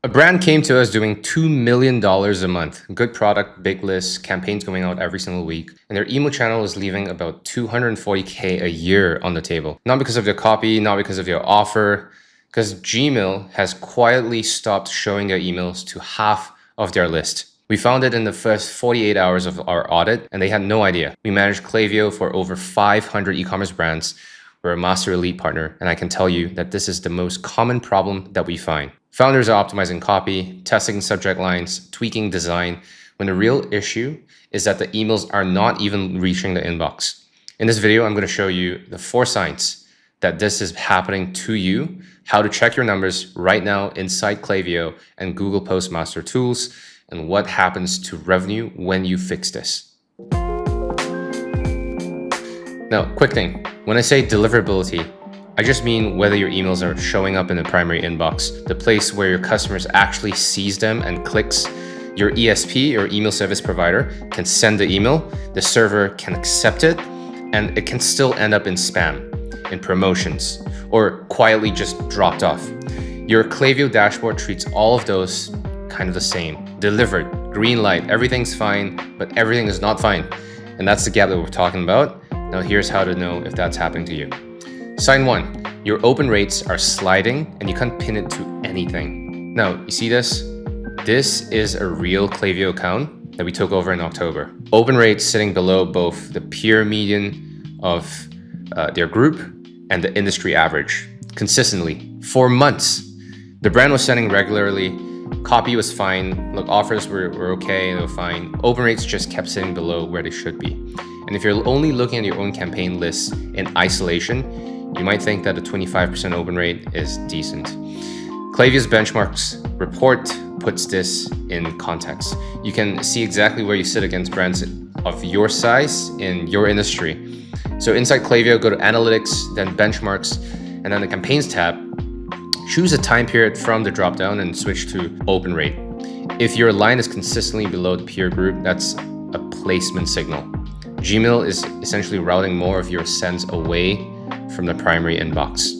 A brand came to us doing $2 million a month. Good product, big list, campaigns going out every single week. And their email channel is leaving about $240K a year on the table. Not because of their copy, not because of their offer, because Gmail has quietly stopped showing their emails to half of their list. We found it in the first 48 hours of our audit, and they had no idea. We managed Klaviyo for over 500 e-commerce brands. We're a master elite partner, and I can tell you that this is the most common problem that we find. Founders are optimizing copy, testing subject lines, tweaking design, when the real issue is that the emails are not even reaching the inbox. In this video, I'm going to show you the 4 signs that this is happening to you, how to check your numbers right now inside Klaviyo and Google Postmaster Tools, and what happens to revenue when you fix this. Now, quick thing, when I say deliverability, I just mean whether your emails are showing up in the primary inbox, the place where your customers actually sees them and clicks. Your ESP or email service provider can send the email, the server can accept it, and it can still end up in spam, in promotions, or quietly just dropped off. Your Klaviyo dashboard treats all of those kind of the same. Delivered, green light, everything's fine, but everything is not fine. And that's the gap that we're talking about. Now here's how to know if that's happening to you. Sign 1, your open rates are sliding and you can't pin it to anything. Now, you see this? This is a real Klaviyo account that we took over in October. Open rates sitting below both the peer median of their group and the industry average, consistently, for months. The brand was sending regularly, copy was fine, look, offers were okay, they were fine. Open rates just kept sitting below where they should be. And if you're only looking at your own campaign lists in isolation, you might think that a 25% open rate is decent. Klaviyo's benchmarks report puts this in context. You can see exactly where you sit against brands of your size in your industry. So inside Klaviyo, go to Analytics, then Benchmarks, and then the Campaigns tab. Choose a time period from the dropdown and switch to open rate. If your line is consistently below the peer group, that's a placement signal. Gmail is essentially routing more of your sends away from the primary inbox.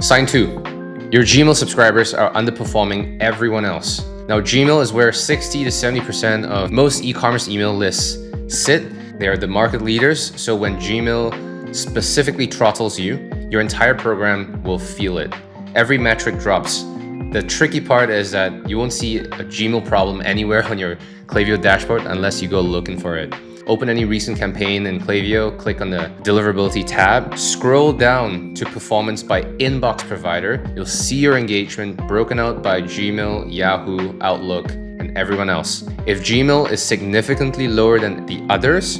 Sign 2, your Gmail subscribers are underperforming everyone else. Now, Gmail is where 60 to 70% of most e-commerce email lists sit. They are the market leaders. So when Gmail specifically throttles you, your entire program will feel it. Every metric drops. The tricky part is that you won't see a Gmail problem anywhere on your Klaviyo dashboard unless you go looking for it. Open any recent campaign in Klaviyo, click on the deliverability tab, scroll down to performance by inbox provider. You'll see your engagement broken out by Gmail, Yahoo, Outlook, and everyone else. If Gmail is significantly lower than the others,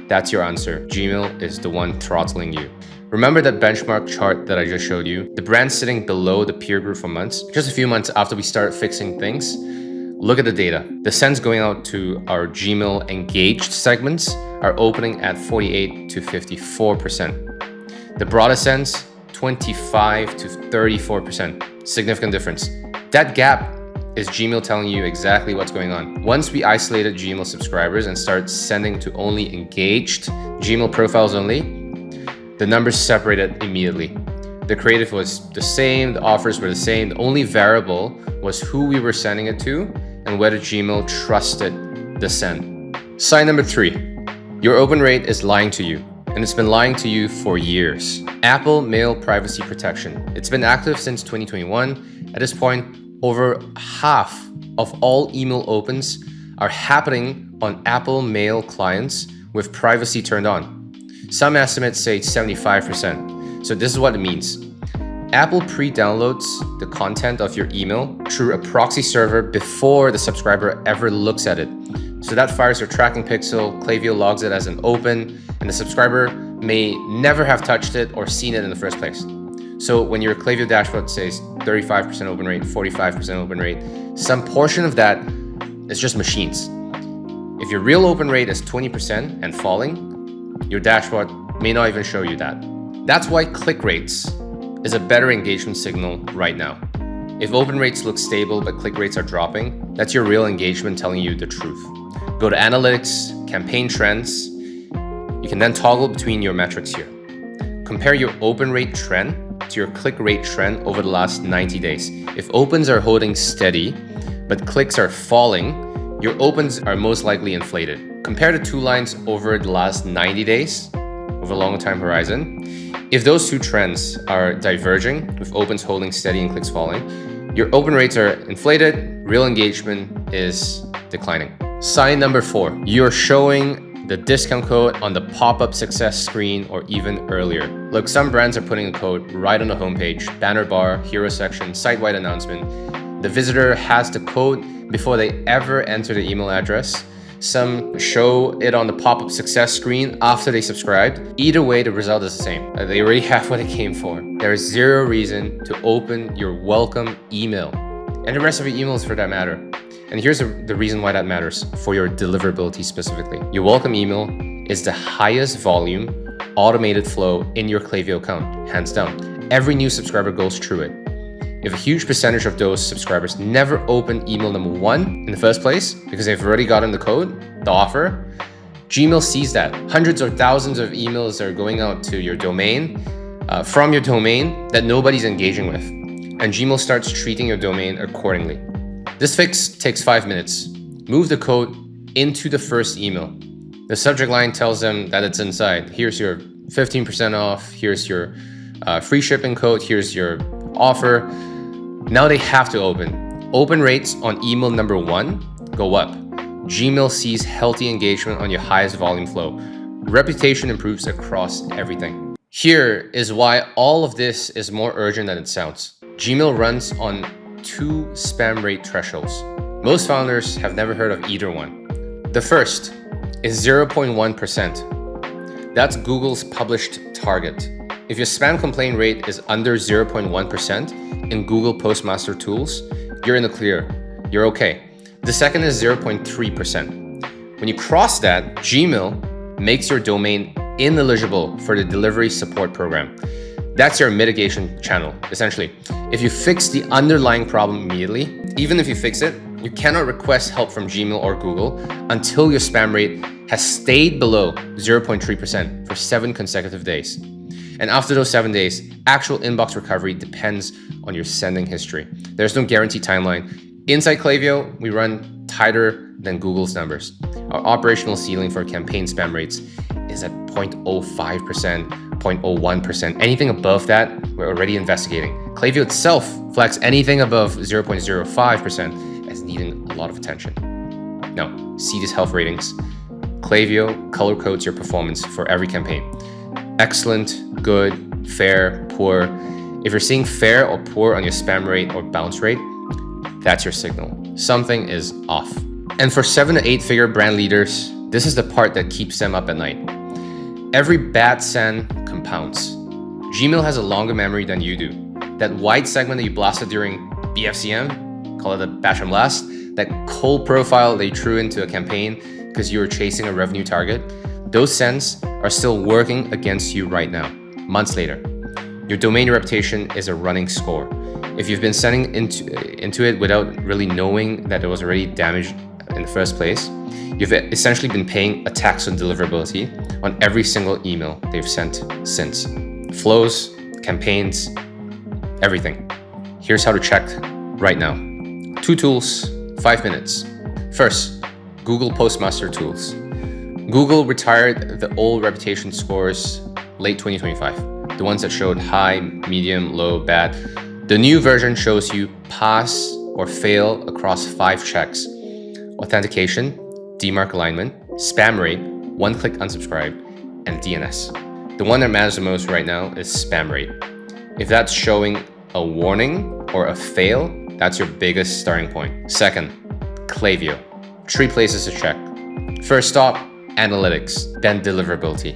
that's your answer. Gmail is the one throttling you. Remember that benchmark chart that I just showed you? The brand sitting below the peer group for months, just a few months after we started fixing things. Look at the data. The sends going out to our Gmail engaged segments are opening at 48 to 54%. The broader sends, 25 to 34%. Significant difference. That gap is Gmail telling you exactly what's going on. Once we isolated Gmail subscribers and started sending to only engaged Gmail profiles only, the numbers separated immediately. The creative was the same, the offers were the same. The only variable was who we were sending it to and whether Gmail trusted the send. Sign number 3, your open rate is lying to you, and it's been lying to you for years. Apple Mail Privacy Protection. It's been active since 2021. At this point, over half of all email opens are happening on Apple Mail clients with privacy turned on. Some estimates say 75%. So this is what it means. Apple pre-downloads the content of your email through a proxy server before the subscriber ever looks at it. So that fires your tracking pixel, Klaviyo logs it as an open, and the subscriber may never have touched it or seen it in the first place. So when your Klaviyo dashboard says 35% open rate, 45% open rate, some portion of that is just machines. If your real open rate is 20% and falling, your dashboard may not even show you that. That's why click rates is a better engagement signal right now. If open rates look stable but click rates are dropping, that's your real engagement telling you the truth. Go to Analytics, Campaign Trends. You can then toggle between your metrics here. Compare your open rate trend to your click rate trend over the last 90 days. If opens are holding steady, but clicks are falling, your opens are most likely inflated. Compare the two lines over the last 90 days, over a longer time horizon. If those two trends are diverging, with opens holding steady and clicks falling, your open rates are inflated, real engagement is declining. Sign number 4, you're showing the discount code on the pop-up success screen or even earlier. Look, some brands are putting a code right on the homepage, banner bar, hero section, site-wide announcement. The visitor has the code before they ever enter the email address. Some show it on the pop-up success screen after they subscribed. Either way, the result is the same. They already have what they came for. There is zero reason to open your welcome email, and the rest of your emails for that matter. And here's the reason why that matters for your deliverability specifically. Your welcome email is the highest volume automated flow in your Klaviyo account, hands down. Every new subscriber goes through it. If a huge percentage of those subscribers never open email number 1 in the first place because they've already gotten the code, the offer, Gmail sees that. Hundreds or thousands of emails are going out to your domain, from your domain that nobody's engaging with. And Gmail starts treating your domain accordingly. This fix takes 5 minutes. Move the code into the first email. The subject line tells them that it's inside. Here's your 15% off. Here's your free shipping code. Here's your offer. Now they have to open. Open rates on email number 1 go up. Gmail sees healthy engagement on your highest volume flow. Reputation improves across everything. Here is why all of this is more urgent than it sounds. Gmail runs on 2 spam rate thresholds. Most founders have never heard of either one. The first is 0.1%. That's Google's published target. If your spam complaint rate is under 0.1% in Google Postmaster Tools, you're in the clear. You're okay. The second is 0.3%. When you cross that, Gmail makes your domain ineligible for the delivery support program. That's your mitigation channel, essentially. If you fix the underlying problem immediately, even if you fix it, you cannot request help from Gmail or Google until your spam rate has stayed below 0.3% for 7 consecutive days. And after those 7 days, actual inbox recovery depends on your sending history. There's no guaranteed timeline. Inside Klaviyo, we run tighter than Google's numbers. Our operational ceiling for campaign spam rates is at 0.05%, 0.01%. Anything above that, we're already investigating. Klaviyo itself flags anything above 0.05% as needing a lot of attention. Now, see these health ratings. Klaviyo color codes your performance for every campaign. Excellent, good, fair, poor. If you're seeing fair or poor on your spam rate or bounce rate, that's your signal. Something is off. And for 7 to 8 figure brand leaders, this is the part that keeps them up at night. Every bad send compounds. Gmail has a longer memory than you do. That wide segment that you blasted during BFCM, call it a bash and blast, that cold profile they threw into a campaign because you were chasing a revenue target, those sends are still working against you right now, months later. Your domain reputation is a running score. If you've been sending into it without really knowing that it was already damaged in the first place, you've essentially been paying a tax on deliverability on every single email they've sent since. Flows, campaigns, everything. Here's how to check right now. 2 tools, 5 minutes. First, Google Postmaster Tools. Google retired the old reputation scores late 2025, the ones that showed high, medium, low, bad. The new version shows you pass or fail across 5 checks: authentication, DMARC alignment, spam rate, one-click unsubscribe, and DNS. The one that matters the most right now is spam rate. If that's showing a warning or a fail, that's your biggest starting point. Second, Klaviyo. 3 places to check. First stop, analytics, then deliverability.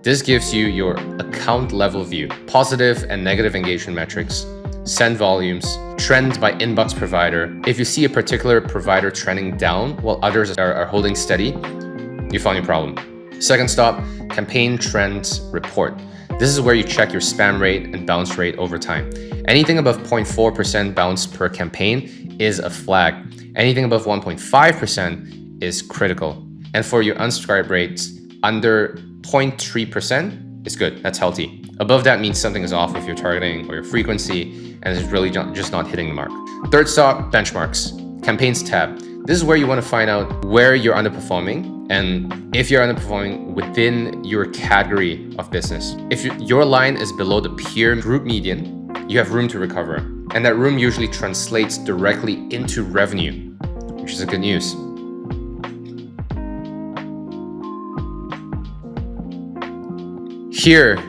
This gives you your account level view, positive and negative engagement metrics, send volumes, trends by inbox provider. If you see a particular provider trending down while others are holding steady, you found your problem. Second stop, campaign trends report. This is where you check your spam rate and bounce rate over time. Anything above 0.4% bounce per campaign is a flag. Anything above 1.5% is critical. And for your unsubscribe rates, under 0.3% is good. That's healthy. Above that means something is off with your targeting or your frequency, and it's really just not hitting the mark. Third stop, benchmarks. Campaigns tab. This is where you want to find out where you're underperforming and if you're underperforming within your category of business. If your line is below the peer group median, you have room to recover. And that room usually translates directly into revenue, which is a good news. Here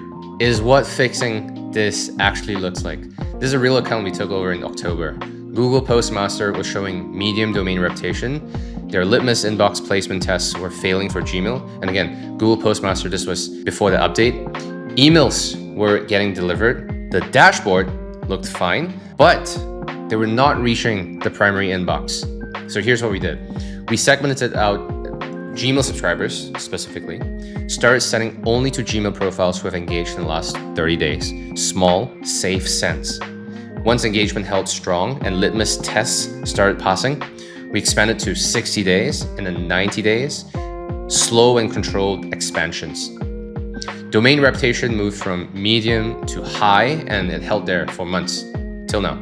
is what fixing this actually looks like. This is a real account we took over in October. Google Postmaster was showing medium domain reputation. Their litmus inbox placement tests were failing for Gmail. And again, Google Postmaster, this was before the update. Emails were getting delivered. The dashboard looked fine, but they were not reaching the primary inbox. So here's what we did. We segmented out Gmail subscribers specifically, started sending only to Gmail profiles who have engaged in the last 30 days. Small, safe sends. Once engagement held strong and litmus tests started passing, we expanded to 60 days and then 90 days, slow and controlled expansions. Domain reputation moved from medium to high and it held there for months, till now.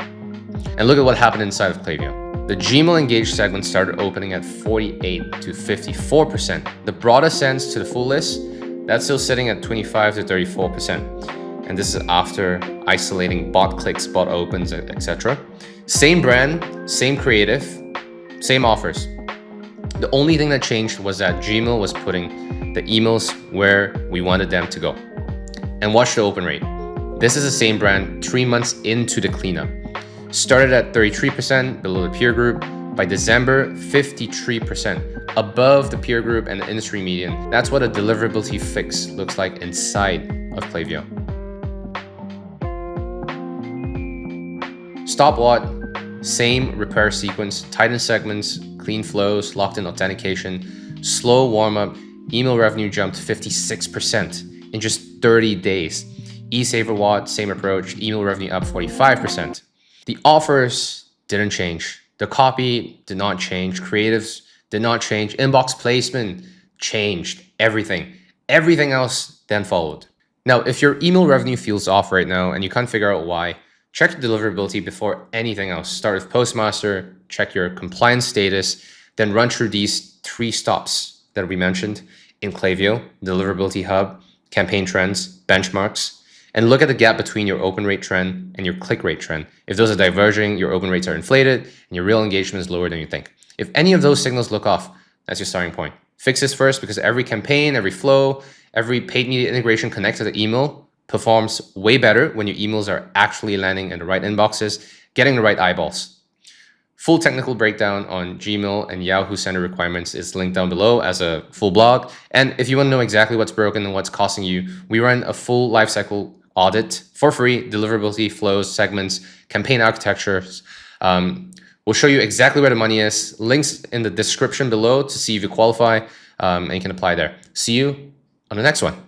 And look at what happened inside of Klaviyo. The Gmail engaged segment started opening at 48 to 54%. The broader sends to the full list, that's still sitting at 25 to 34%. And this is after isolating bot clicks, bot opens, etc. Same brand, same creative, same offers. The only thing that changed was that Gmail was putting the emails where we wanted them to go. And watch the open rate. This is the same brand 3 months into the cleanup. Started at 33% below the peer group. By December, 53% above the peer group and the industry median. That's what a deliverability fix looks like inside of Klaviyo. Stopwatt, same repair sequence, tighten segments, clean flows, locked in authentication, slow warm-up, email revenue jumped 56% in just 30 days. eSaverWatt, same approach, email revenue up 45%. The offers didn't change. The copy did not change. Creatives did not change. Inbox placement changed. Everything. Everything else then followed. Now, if your email revenue feels off right now and you can't figure out why, check the deliverability before anything else. Start with Postmaster, check your compliance status, then run through these 3 stops that we mentioned in Klaviyo, Deliverability Hub, Campaign Trends, Benchmarks, and look at the gap between your open rate trend and your click rate trend. If those are diverging, your open rates are inflated, and your real engagement is lower than you think. If any of those signals look off, that's your starting point. Fix this first because every campaign, every flow, every paid media integration connected to email performs way better when your emails are actually landing in the right inboxes, getting the right eyeballs. Full technical breakdown on Gmail and Yahoo Sender requirements is linked down below as a full blog. And if you want to know exactly what's broken and what's costing you, we run a full lifecycle audit for free, deliverability, flows, segments, campaign architectures. We'll show you exactly where the money is. Links in the description below to see if you qualify and you can apply there. See you on the next one.